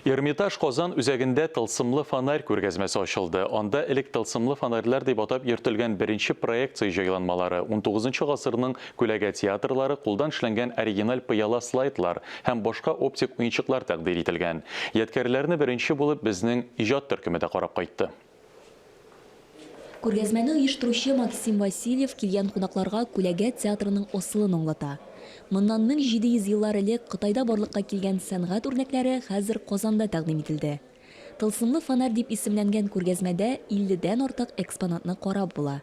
Эрмитаж Қозан үзәгендә тылсымлы фонарь күргәзмәсе ачылды. Анда элек тылсымлы фонарьлар дип атап йөртелгән беренче проекция җайланмалары, 19 гасырның күләгә театрлары, кулдан эшләнгән оригиналь пыяла слайдлар һәм башка оптик уенчыклар тәкъдим ителгән. Ядкәрләрне беренче булып безнең иҗат төркеме дә карап кайтты. Күргәзмәне оештыручы Максим Васильев килгән кунакларга күләгә театрының асылын аңлата. Моннан 1700 еллар элек Кытайда барлыкка килгән сәнгать үрнәкләре хәзер Казанда тәкъдим ителде. Тылсымлы фонарь дип исемләнгән күргәзмәдә 50дән артык экспонатны карап була.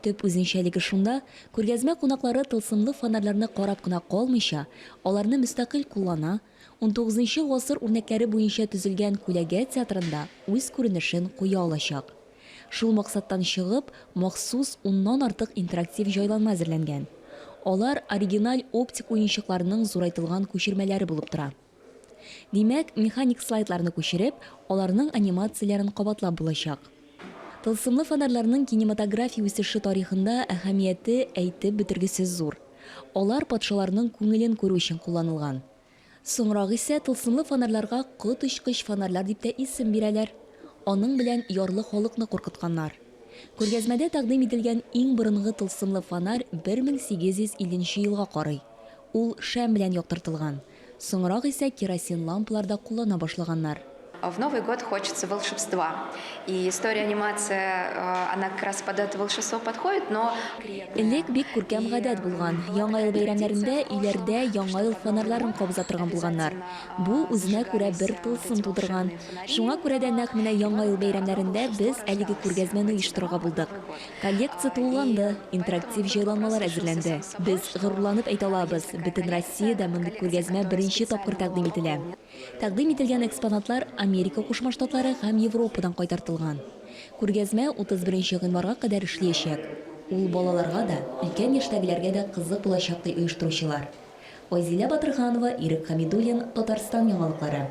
Төп үзенчәлеге шунда, күргәзмә кунаклары тылсымлы фонарьларны карап кына калмыйча, аларны мөстәкыйль куллана, 19 гасыр үрнәкләре буенча төзелгән күләгә театрында үз күренешен куя алачак. Шул максаттан чыгып, махсус 10ннан артык интерактив җайланма әзерләнгән. Алар оригиналь оптик уенчыкларның зурайтылган күчермәләре булып тора. Димәк, механик слайдларны күчереп, аларның анимацияләрен кабатлап булачак. Тылсымлы фонарьларның кинематография үсеше тарихында әһәмияте әйтеп бетергесез зур. Алар патшаларның күңелен күрү өчен кулланылган. Соңрак исә тылсымлы фонарьларга кот очкыч фонарьлар дип тә исем бирәләр. Аның белән ярлы халыкны куркытканнар. Күргәзмәдә тәкъдим ителгән иң борынгы тылсымлы фонарь 1850 елга карый. Ул шәм белән яктыртылган. Соңрак исә керосин лампаларда куллана башлаганнар. В Новый год хочется волшебства. И история анимация, она как раз под это волшебство подходит, но... Элек бик күркәм гадәт булган. Яңа ел бәйрәмнәрендә өйләрдә яңа ел фонарьларын кабыза торган булганнар. Бу үзенә күрә бер тылсым тудырган. Шуңа күрә дә нәкъ менә яңа ел бәйрәмнәрендә без әлеге күргәзмәне оештырырга булдык. Коллекция тулыланды, интерактив җайланмалар әзерләнде. Без горурланып әйтә алабыз, бөтен Россиядә мондый күргәзмә беренче тапкыр тәкъдим ителә. Тәкъдим ителгән экспонатлар Америка Кушма Штатлары һәм Европадан кайтартылган. Күргәзмә 31 гыйнварга кадәр эшләячәк. Ул балаларга да, өлкән яшьтәгеләргә дә кызык булачак ди оештыручылар. Айзилә Батырханова, Ирек Хамидуллин, Татарстан яңалыклары.